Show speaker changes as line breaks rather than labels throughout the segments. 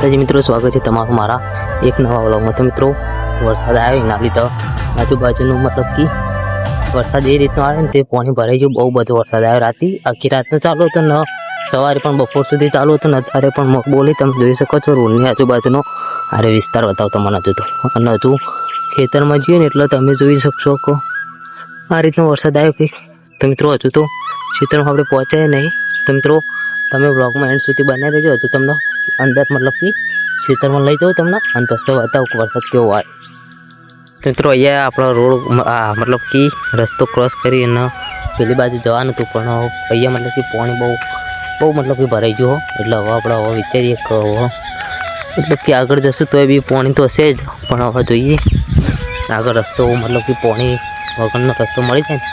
માતાજી મિત્રો, સ્વાગત છે તમારું મારા એક નવા વ્લોગમાં। તો મિત્રો વરસાદ આવ્યો એના લીધે આજુબાજુનું મતલબ કે વરસાદ એ રીતનો આવે ને તે પાણી ભરાઈ ગયું। બહુ બધો વરસાદ આવ્યો, આખી રાતનો ચાલુ હતો ને સવારે પણ બપોર સુધી ચાલુ હતો ને અત્યારે પણ બોલી તમે જોઈ શકો છો રોડની આજુબાજુનો આરે વિસ્તાર બતાવતો મને હજુ તો, અને હજુ ખેતરમાં જઈએ ને એટલે તમે જોઈ શકશો કે આ રીતનો વરસાદ આવ્યો કંઈક। તો મિત્રો હજુ તો ખેતરમાં આપણે પહોંચાય નહીં। તો મિત્રો તમે વ્લોગમાં એન્ડ સુધી બનાવી દેજો, હજુ તમને અંદર મતલબ કે ખેતરમાં લઈ જાઉં તમને અને પછી બતાવું કે વરસાદ કેવો આવે। તો મિત્રો અહીંયા આપણો રોડ મતલબ કે રસ્તો ક્રોસ કરી અને પેલી બાજુ જવાનું હતું, પણ અહીંયા મતલબ કે પાણી બહુ મતલબ કે ભરાઈ ગયું એટલે હવે આપણે હવે વિચારીએ કે મતલબ કે આગળ જશું તો એ બી પાણી તો હશે જ, પણ હવે જોઈએ આગળ રસ્તો મતલબ કે પાણી વગરનો રસ્તો મળી જાય ને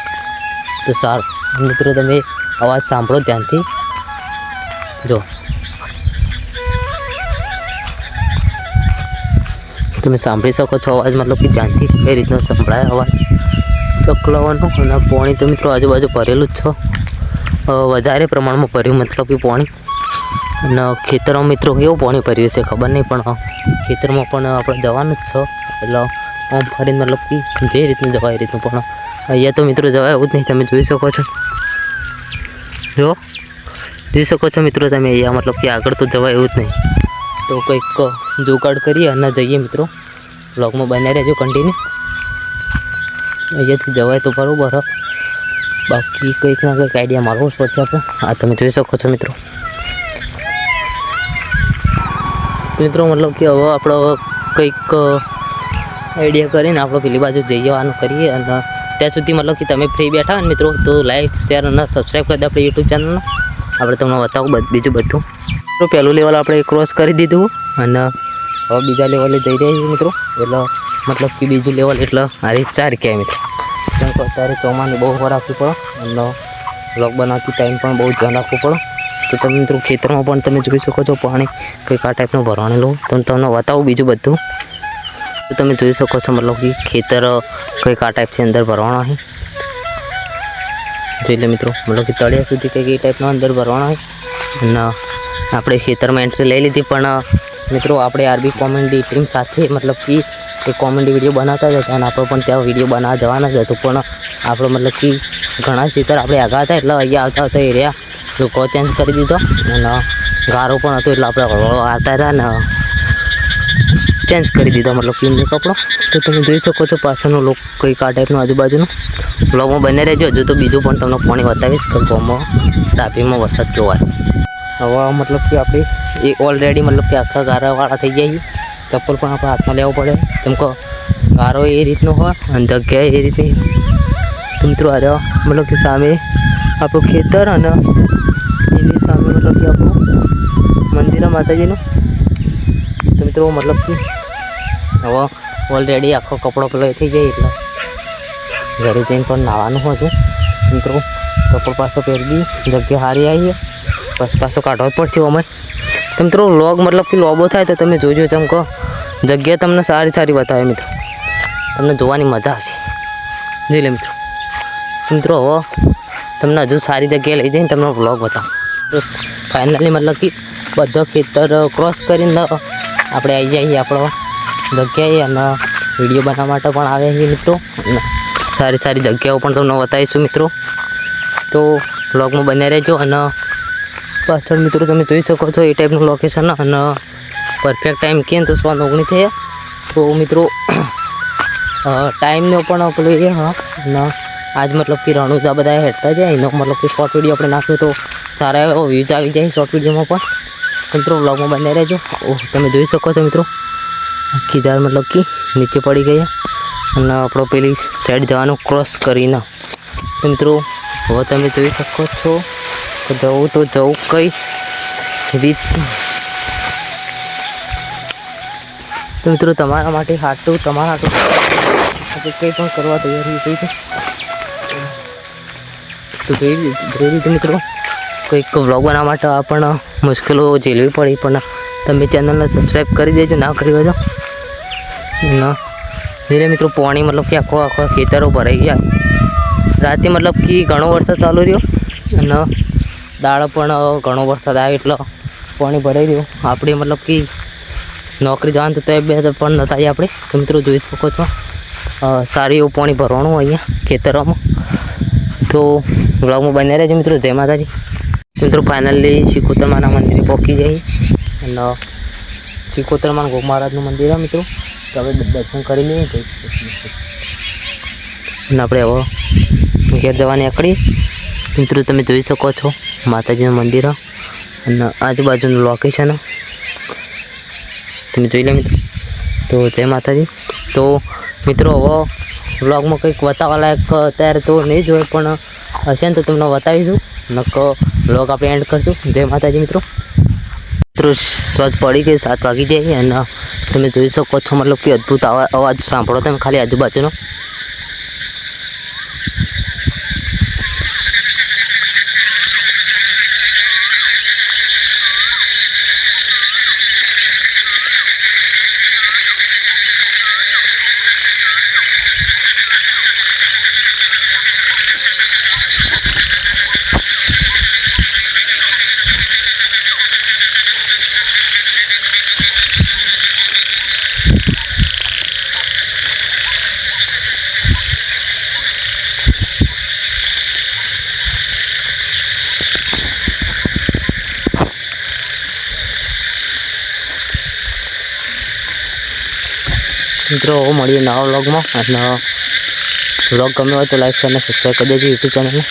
તો સારું। મિત્રો તમે અવાજ સાંભળો ધ્યાનથી, જો તમે સાંભળી શકો છો અવાજ, મતલબ કે ધ્યાનથી કઈ રીતનો સંભળાય અવાજ ચકલાવાનો। અને પાણી તો મિત્રો આજુબાજુ ભરેલું જ છે, વધારે પ્રમાણમાં ભર્યું મતલબ કે પાણી। અને ખેતરમાં મિત્રો કેવું પાણી ભર્યું છે ખબર નહીં, પણ ખેતરમાં પણ આપણે જવાનું જ છે એટલે આમ ફરીને મતલબ કે જે રીતનું જવાય એ રીતનું, પણ અહીંયા તો મિત્રો જવાય એવું જ નહીં। તમે જોઈ શકો છો, જોઈ શકો છો મિત્રો તમે અહીંયા મતલબ કે આગળ તો જવાય એવું જ નહીં। તો કંઈક જોગાડ કરીએ અને જઈએ મિત્રો, વ્લોગમાં બનાવી રહેજો કન્ટિન્યુ। અહીંયાથી જવાય તો બરાબર, બાકી કંઈક ના કંઈક આઈડિયા મારવો જ પડશે આપણે। આ તમે જોઈ શકો છો મિત્રો મતલબ કે હવે આપણે કંઈક આઈડિયા કરીને આપણે પેલી બાજુ જઈ જવાનું કરીએ, અને ત્યાં સુધી મતલબ કે તમે ફ્રી બેઠા હોય ને મિત્રો તો લાઈક શેર અને સબસ્ક્રાઈબ કરી દે આપણે યુટ્યુબ ચેનલને। આપણે તમને બતાવું બીજું બધું। તો પહેલું લેવલ આપણે ક્રોસ કરી દીધું અને હવે બીજા લેવલે જઈ રહ્યા છીએ મિત્રો, એટલે મતલબ કે બીજું લેવલ એટલે મારી 4 કહેવાય મિત્રો। કેમ કે અત્યારે ચોમાની બહુ વાર રાખવી પડે અને વ્લોગ બનાવતી ટાઈમ પણ બહુ ધ્યાન રાખવું પડે। તો તમે મિત્રો ખેતરમાં પણ તમે જોઈ શકો છો પાણી કંઈક આ ટાઈપનું ભરવાનેલું, તો તમને બતાવું બીજું બધું। તો તમે જોઈ શકો છો મતલબ કે ખેતર કંઈક આ ટાઈપથી અંદર ભરવાનો છે, જોઈ લે મિત્રો, મતલબ કે તળિયા સુધી કંઈક એ ટાઈપનો અંદર ભરવાનો છે। અને આપણે ખેતરમાં એન્ટ્રી લઈ લીધી, પણ મિત્રો આપણે આરબી કોમેડી ટીમ સાથે મતલબ કે એક કોમેડી વિડીયો બનાવતા જ હતા અને આપણે પણ ત્યાં વિડીયો બનાવવા જવાના જ હતું, પણ આપણે મતલબ કે ઘણા ખેતર આપણે આગળ હતા એટલે અહીંયા આવતા એરિયા લોકો ચેન્જ કરી દીધો, અને ગારો પણ હતો એટલે આપણે આવતા હતા ને ચેન્જ કરી દીધો મતલબ કે એમને કપડો। તો તમે જોઈ શકો છો પાછળનો લોક કંઈક આ ટાઈપનું આજુબાજુનું। વ્લોગમાં બને રહેજો, હજુ તો બીજું પણ તમને પાણી બતાવીશ કે ગામમાં ડાભીમાં વરસાદ કેવો આવે। હવે મતલબ કે આપણે એ ઓલરેડી મતલબ કે આખા ગારાવાળા થઈ ગયા છીએ, ચપ્પલ પણ આપણે હાથમાં લેવું પડે કેમ કે ગારો એ રીતનો હોય અને જગ્યા એ રીતે। તો મિત્રો આ મતલબ કે સામે આપણું ખેતર અને એની સામે મતલબ કે આપણું મંદિર માતાજીનું। તો મિત્રો મતલબ કે હવે ઓલરેડી આખો કપડો પેલો થઈ જાય એટલે ઘરે જઈને પણ નાહવાનું હોય છે મિત્રો, કપડો પાછો પહેરી જગ્યા સારી આવી બસ પાછો કાઢવો જ પડશે અમે। તો મિત્રો વ્લોગ મતલબ કે લોબો થાય તો તમે જોજો, ચમકો જગ્યા તમને સારી બતાવે મિત્રો, તમને જોવાની મજા આવશે, જોઈ લે મિત્રો। મિત્રો હવે તમને હજુ સારી જગ્યાએ લઈ જઈને તમને વ્લોગ બતાવો। તો ફાઇનલી મતલબ કે બધો ખેતર ક્રોસ કરીને આપણે આવી જઈએ આપણો જગ્યાએ અને વિડીયો બનાવવા માટે પણ આવે છે મિત્રો, અને સારી જગ્યાઓ પણ તમને બતાવીશું મિત્રો। તો વ્લોગમાં બન્યા રહેજો, અને પાછળ મિત્રો તમે જોઈ શકો છો એ ટાઈપનું લોકેશન, અને પરફેક્ટ ટાઈમ કહે તો 9:19 થયા। તો મિત્રો ટાઈમનો પણ પેલું એ હા, અને આજ મતલબ કે રણુજા બધા હેઠતા જાય એનો મતલબ કે શોર્ટ વિડીયો આપણે નાખ્યો તો સારા એવો વ્યૂઝ આવી જાય શોર્ટ વિડીયોમાં પણ। મિત્રો વ્લોગમાં બન્યા રહેજો। તમે જોઈ શકો છો મિત્રો આખી ઝાડ મતલબ કે નીચે પડી ગયા અને આપણો પેલી સાઈડ જવાનું ક્રોસ કરીને। તો મિત્રો હવે તમે જોઈ શકો છો જવું કઈ રીત। તો મિત્રો તમારા માટે તમારા હાટું કંઈ પણ કરવા તૈયારી થઈ છે તો જોઈ લીધું મિત્રો। કંઈક વ્લોગ બનાવવા માટે આપણને મુશ્કેલો ઝીલવી પડી, પણ તમે ચેનલને સબસ્ક્રાઈબ કરી દેજો, ના કરી દેજો ના ધીરે મિત્રો। પાણી મતલબ કે આખો ખેતરો ભરાઈ ગયા રાતે, મતલબ કે ઘણો વરસાદ ચાલુ રહ્યો અને દાળ પણ ઘણો વરસાદ આવ્યો એટલે પાણી ભરાઈ રહ્યું। આપણે મતલબ કે નોકરી જવાનું તો એ બે પણ નતા આપણે. તો મિત્રો જોઈ શકો છો સારું એવું પાણી ભરવાનું અહીંયા ખેતરોમાં. તો વ્લોગમાં બન્યા રહેજો મિત્રો. જય માતાજી. મિત્રો ફાઇનલી શિકોતરમાના મંદિરે પહોંચી જઈએ અને શિકોતરમાના ગોગ મહારાજનું મંદિર છે મિત્રો. તો હવે દર્શન કરી લઈએ અને આપણે હવે ઘેર જવાની આકડી. મિત્રો તમે જોઈ શકો છો માતાજીનું મંદિર અને આજુબાજુનું લોકેશન તમે જોઈ લે મિત્રો. તો જય માતાજી. તો મિત્રો હવે વ્લોગમાં કંઈક બતાવવા લાયક અત્યારે તો નહીં જ હોય, પણ હશે ને તો તમને બતાવીશું. નકો વ્લોગ આપણે એન્ડ કરશું. જય માતાજી મિત્રો. મિત્રો સ્વચ્છ પડી ગઈ 7 વાગી જાય અને તમે જોઈ શકો છો મતલબ કે અદ્ભુત અવાજ સાંભળો તમે ખાલી આજુબાજુનો. મિત્રો મળીએ નવા વ્લોગમાં. અને વ્લોગ ગમ્યો હોય તો લાઈક શેર અને સબસ્ક્રાઈબ કરી દેજો યુટ્યુબ ચેનલને.